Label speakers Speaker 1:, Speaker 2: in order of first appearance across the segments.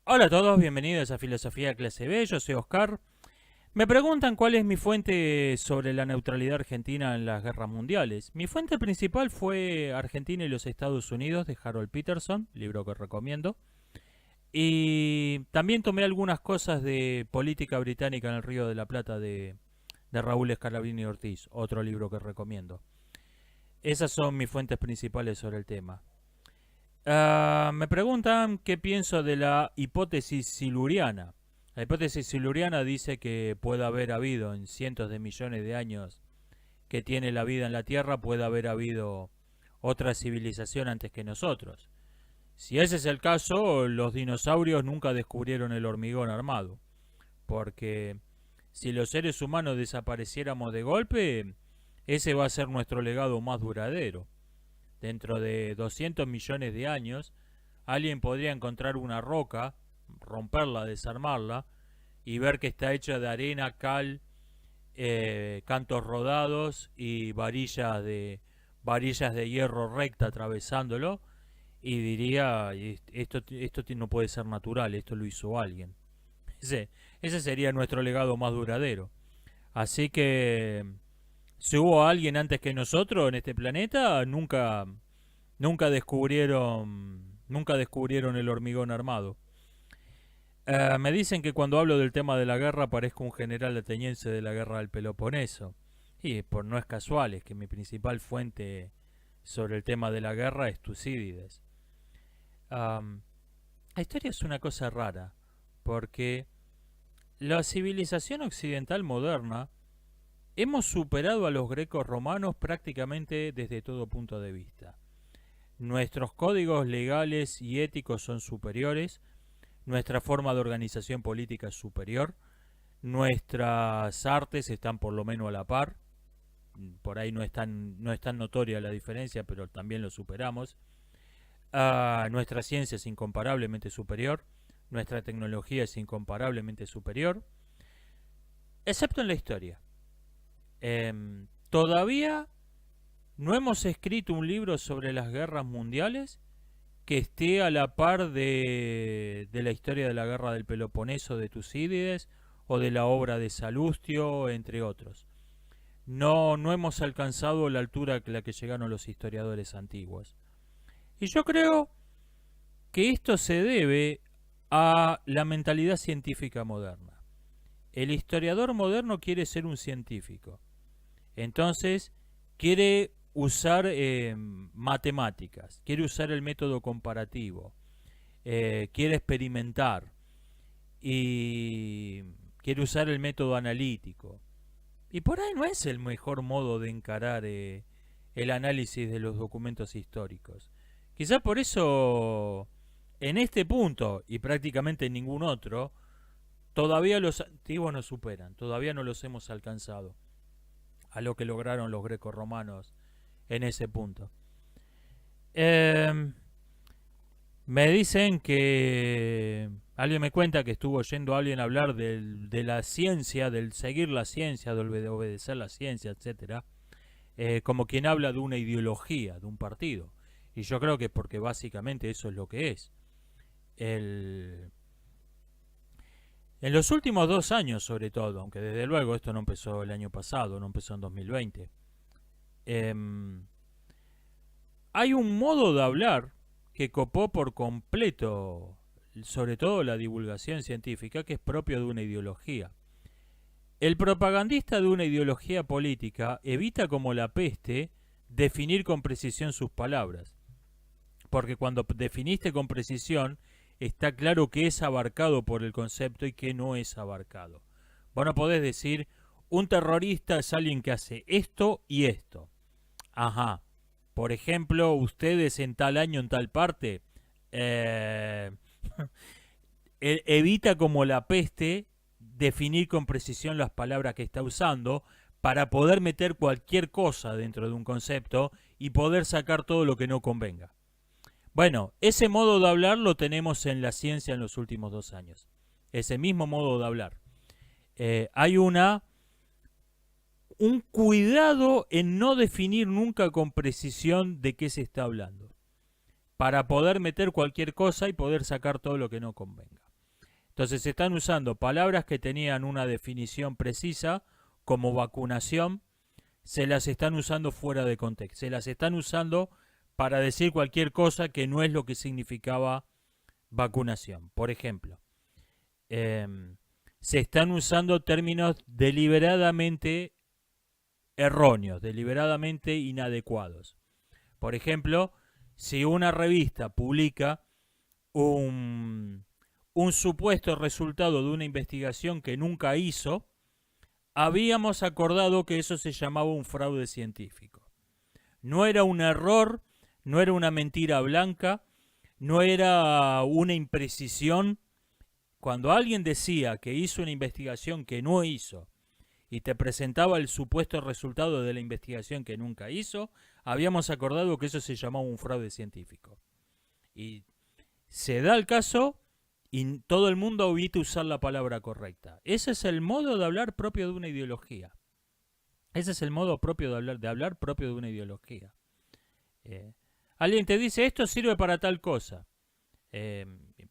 Speaker 1: Hola a todos, bienvenidos a Filosofía Clase B, yo soy Oscar. Me preguntan cuál es mi fuente sobre la neutralidad argentina en las guerras mundiales. Mi fuente principal fue Argentina y los Estados Unidos de Harold Peterson, libro que recomiendo. Y también tomé algunas cosas de política británica en el Río de la Plata de Raúl Scalabrini Ortiz, otro libro que recomiendo. Esas son mis fuentes principales sobre el tema. Me preguntan qué pienso de la hipótesis siluriana. La hipótesis siluriana dice que puede haber habido en cientos de millones de años que tiene la vida en la Tierra, puede haber habido otra civilización antes que nosotros. Si ese es el caso, los dinosaurios nunca descubrieron el hormigón armado, porque si los seres humanos desapareciéramos de golpe, ese va a ser nuestro legado más duradero. Dentro de 200 millones de años, alguien podría encontrar una roca, romperla, desarmarla y ver que está hecha de arena, cal, cantos rodados y varillas de hierro recta atravesándolo y diría, esto no puede ser natural, esto lo hizo alguien. Ese, ese sería nuestro legado más duradero. Así que si hubo alguien antes que nosotros en este planeta, nunca descubrieron el hormigón armado. Me dicen que cuando hablo del tema de la guerra parezco un general ateniense de la guerra del Peloponeso. Y por no es casual, es que mi principal fuente sobre el tema de la guerra es Tucídides. Um, la historia es una cosa rara, porque la civilización occidental moderna hemos superado a los grecos romanos prácticamente desde todo punto de vista. Nuestros códigos legales y éticos son superiores, nuestra forma de organización política es superior, nuestras artes están por lo menos a la par, por ahí no es tan notoria la diferencia, pero también lo superamos. Nuestra ciencia es incomparablemente superior, nuestra tecnología es incomparablemente superior, excepto en la historia. Todavía no hemos escrito un libro sobre las guerras mundiales que esté a la par de la historia de la guerra del Peloponeso de Tucídides o de la obra de Salustio, entre otros. No hemos alcanzado la altura a la que llegaron los historiadores antiguos. Y yo creo que esto se debe a la mentalidad científica moderna. El historiador moderno quiere ser un científico. Entonces, quiere usar matemáticas, quiere usar el método comparativo, quiere experimentar y quiere usar el método analítico. Y por ahí no es el mejor modo de encarar el análisis de los documentos históricos. Quizás por eso, en este punto y prácticamente en ningún otro, todavía los antiguos nos superan, todavía no los hemos alcanzado a lo que lograron los grecorromanos en ese punto. Eh, Me dicen que alguien me cuenta que estuvo oyendo a alguien hablar de la ciencia, del seguir la ciencia, de obedecer la ciencia, etcétera, como quien habla de una ideología, de un partido. Y yo creo que porque básicamente eso es lo que es. El, en los últimos 2 años, sobre todo, aunque desde luego esto no empezó el año pasado, no empezó en 2020, eh, hay un modo de hablar que copó por completo, sobre todo la divulgación científica, que es propio de una ideología. El propagandista de una ideología política evita como la peste definir con precisión sus palabras, porque cuando definiste con precisión está claro que es abarcado por el concepto y que no es abarcado. Vos no podés decir, un terrorista es alguien que hace esto y esto. Ajá. Por ejemplo, ustedes en tal año, en tal parte, eh, evita como la peste definir con precisión las palabras que está usando para poder meter cualquier cosa dentro de un concepto y poder sacar todo lo que no convenga. Bueno, ese modo de hablar lo tenemos en la ciencia en los últimos 2 años. Ese mismo modo de hablar. Hay un cuidado en no definir nunca con precisión de qué se está hablando, para poder meter cualquier cosa y poder sacar todo lo que no convenga. Entonces se están usando palabras que tenían una definición precisa, como vacunación, se las están usando fuera de contexto. Se las están usando para decir cualquier cosa que no es lo que significaba vacunación. Por ejemplo, se están usando términos deliberadamente erróneos, deliberadamente inadecuados. Por ejemplo, si una revista publica un supuesto resultado de una investigación que nunca hizo, habíamos acordado que eso se llamaba un fraude científico. No era un error, no era una mentira blanca, no era una imprecisión. Cuando alguien decía que hizo una investigación que no hizo y te presentaba el supuesto resultado de la investigación que nunca hizo, habíamos acordado que eso se llamaba un fraude científico. Y se da el caso y todo el mundo evita usar la palabra correcta. Ese es el modo de hablar propio de una ideología. Ese es el modo propio de hablar propio de una ideología. Alguien te dice, esto sirve para tal cosa.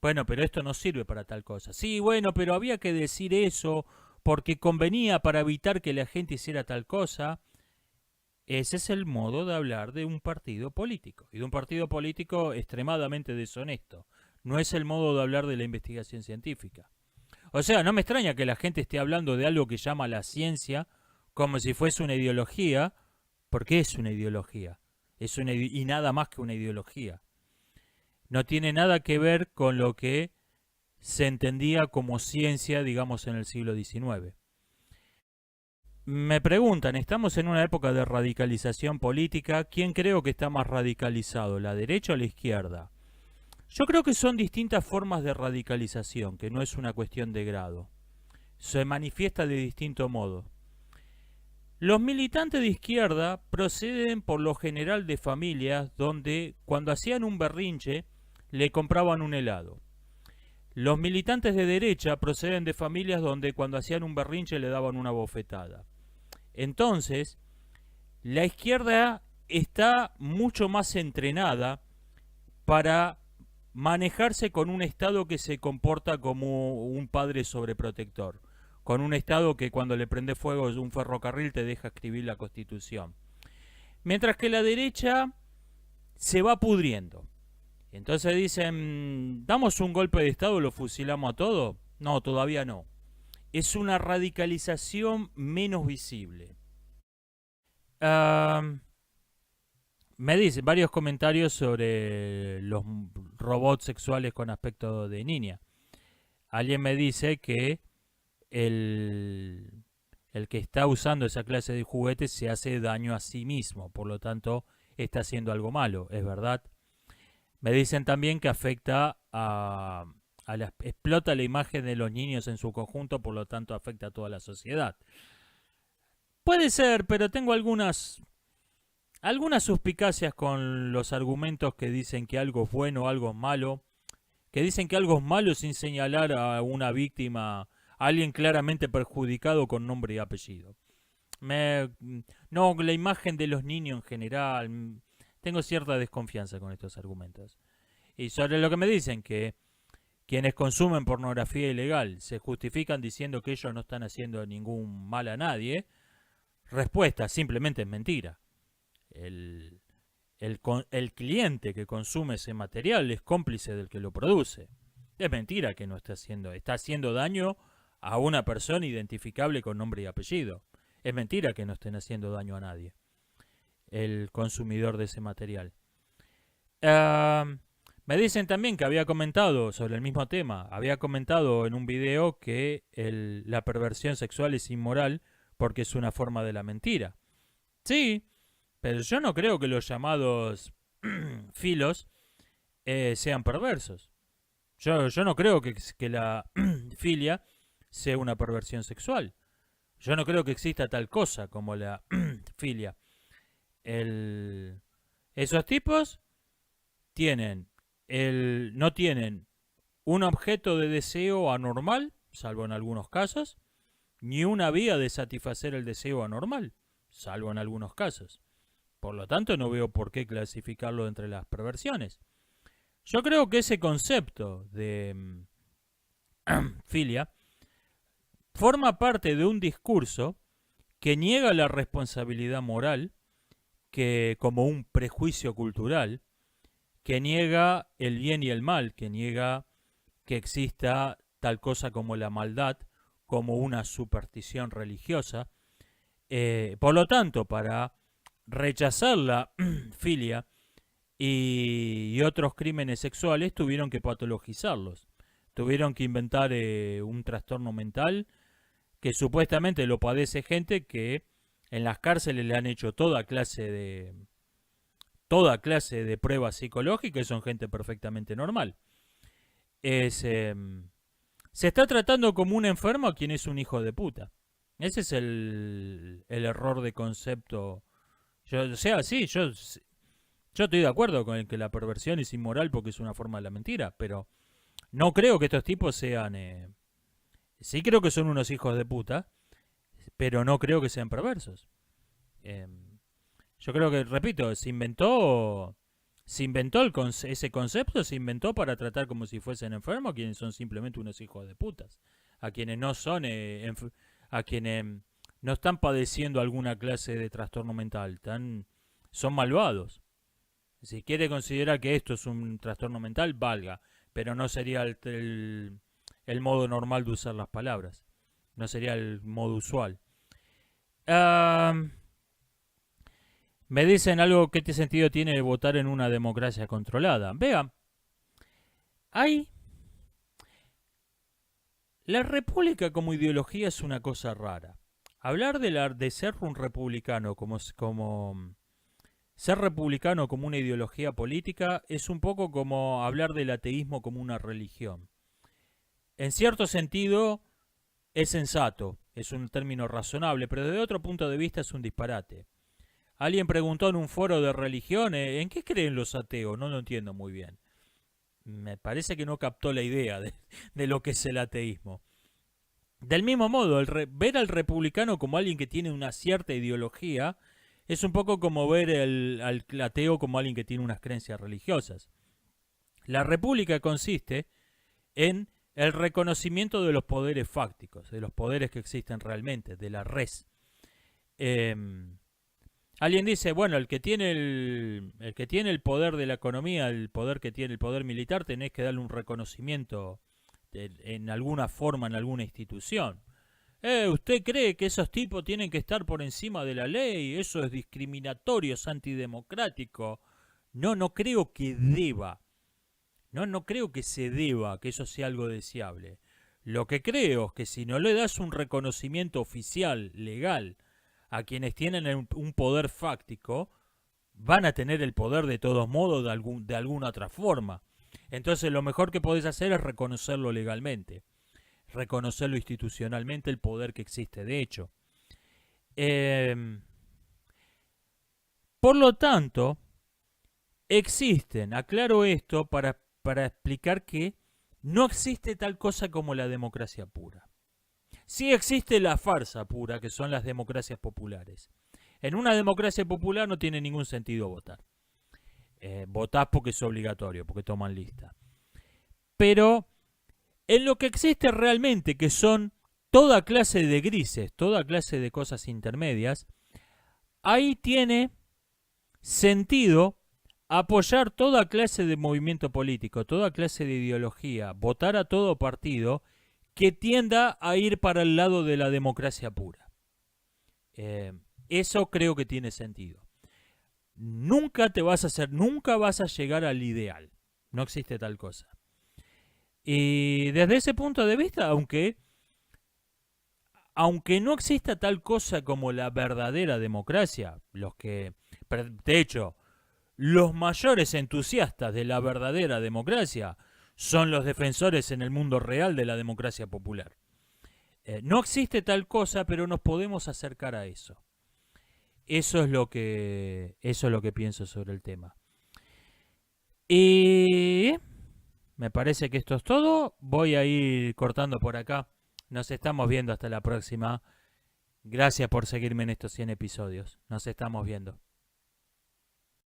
Speaker 1: Bueno, pero esto no sirve para tal cosa. Sí, bueno, pero había que decir eso porque convenía para evitar que la gente hiciera tal cosa. Ese es el modo de hablar de un partido político. Y de un partido político extremadamente deshonesto. No es el modo de hablar de la investigación científica. O sea, no me extraña que la gente esté hablando de algo que llama la ciencia como si fuese una ideología, porque es una ideología. Y nada más que una ideología. No tiene nada que ver con lo que se entendía como ciencia, digamos, en el siglo XIX. Me preguntan, ¿estamos en una época de radicalización política? ¿Quién creo que está más radicalizado, la derecha o la izquierda? Yo creo que son distintas formas de radicalización, que no es una cuestión de grado. Se manifiesta de distinto modo. Los militantes de izquierda proceden por lo general de familias donde cuando hacían un berrinche le compraban un helado. Los militantes de derecha proceden de familias donde cuando hacían un berrinche le daban una bofetada. Entonces, la izquierda está mucho más entrenada para manejarse con un Estado que se comporta como un padre sobreprotector, con un Estado que cuando le prende fuego un ferrocarril te deja escribir la Constitución. Mientras que la derecha se va pudriendo. Entonces dicen, ¿damos un golpe de Estado, lo fusilamos a todo? No, todavía no. Es una radicalización menos visible. Me dicen varios comentarios sobre los robots sexuales con aspecto de niña. Alguien me dice que el que está usando esa clase de juguetes se hace daño a sí mismo, por lo tanto está haciendo algo malo, es verdad. Me dicen también que afecta explota la imagen de los niños en su conjunto, por lo tanto afecta a toda la sociedad. Puede ser, pero tengo algunas suspicacias con los argumentos que dicen que algo es bueno o algo es malo, que dicen que algo es malo sin señalar a una víctima, a alguien claramente perjudicado con nombre y apellido. No, la imagen de los niños en general, tengo cierta desconfianza con estos argumentos. Y sobre lo que me dicen, que quienes consumen pornografía ilegal se justifican diciendo que ellos no están haciendo ningún mal a nadie, respuesta, simplemente es mentira. El cliente que consume ese material es cómplice del que lo produce. Es mentira que no está haciendo daño a una persona identificable con nombre y apellido. Es mentira que no estén haciendo daño a nadie, el consumidor de ese material. Me dicen también que había comentado sobre el mismo tema, había comentado en un video que la perversión sexual es inmoral porque es una forma de la mentira. Sí, pero yo no creo que los llamados filos sean perversos. Yo no creo que la filia sea una perversión sexual. Yo no creo que exista tal cosa como la filia. Esos tipos no tienen un objeto de deseo anormal, salvo en algunos casos, ni una vía de satisfacer el deseo anormal, salvo en algunos casos. Por lo tanto, no veo por qué clasificarlo entre las perversiones. Yo creo que ese concepto de filia, forma parte de un discurso que niega la responsabilidad moral, que como un prejuicio cultural, que niega el bien y el mal, que niega que exista tal cosa como la maldad, como una superstición religiosa. Por lo tanto, para rechazar la filia y otros crímenes sexuales, tuvieron que patologizarlos. Tuvieron que inventar un trastorno mental que supuestamente lo padece gente que en las cárceles le han hecho toda clase de pruebas psicológicas y son gente perfectamente normal. Se está tratando como un enfermo a quien es un hijo de puta. Ese es el error de concepto. Yo estoy de acuerdo con el que la perversión es inmoral porque es una forma de la mentira, pero no creo que estos tipos sean... sí creo que son unos hijos de puta, pero no creo que sean perversos. Yo creo que, repito, ese concepto, se inventó para tratar como si fuesen enfermos a quienes son simplemente unos hijos de putas, a quienes no son, a quienes no están padeciendo alguna clase de trastorno mental, son malvados. Si quiere considerar que esto es un trastorno mental, valga, pero no sería el modo normal de usar las palabras, no sería el modo usual. Me dicen algo, ¿qué sentido tiene votar en una democracia controlada? Vea, la república como ideología es una cosa rara. Hablar de ser un republicano ser republicano como una ideología política es un poco como hablar del ateísmo como una religión. En cierto sentido es sensato, es un término razonable, pero desde otro punto de vista es un disparate. Alguien preguntó en un foro de religiones, ¿en qué creen los ateos? No lo entiendo muy bien. Me parece que no captó la idea de lo que es el ateísmo. Del mismo modo, ver al republicano como alguien que tiene una cierta ideología es un poco como ver al ateo como alguien que tiene unas creencias religiosas. La república consiste en el reconocimiento de los poderes fácticos, de los poderes que existen realmente, de la res. Alguien dice, bueno, el que tiene el poder de la economía, el poder militar, tenés que darle un reconocimiento en alguna forma, en alguna institución. ¿Usted cree que esos tipos tienen que estar por encima de la ley? Eso es discriminatorio, es antidemocrático. No creo que deba. No creo que se deba, que eso sea algo deseable. Lo que creo es que si no le das un reconocimiento oficial, legal, a quienes tienen un poder fáctico, van a tener el poder de todos modos de alguna otra forma. Entonces lo mejor que podés hacer es reconocerlo legalmente, reconocerlo institucionalmente, el poder que existe de hecho. Por lo tanto, aclaro esto para explicar que no existe tal cosa como la democracia pura. Sí existe la farsa pura, que son las democracias populares. En una democracia popular no tiene ningún sentido votar. Votás porque es obligatorio, porque toman lista. Pero en lo que existe realmente, que son toda clase de grises, toda clase de cosas intermedias, ahí tiene sentido apoyar toda clase de movimiento político, toda clase de ideología, votar a todo partido que tienda a ir para el lado de la democracia pura. Eso creo que tiene sentido. Nunca vas a llegar al ideal. No existe tal cosa. Y desde ese punto de vista, aunque no exista tal cosa como la verdadera democracia, de hecho, los mayores entusiastas de la verdadera democracia son los defensores en el mundo real de la democracia popular. No existe tal cosa, pero nos podemos acercar a eso. Eso es lo que pienso sobre el tema. Y me parece que esto es todo. Voy a ir cortando por acá. Nos estamos viendo hasta la próxima. Gracias por seguirme en estos 100 episodios. Nos estamos viendo.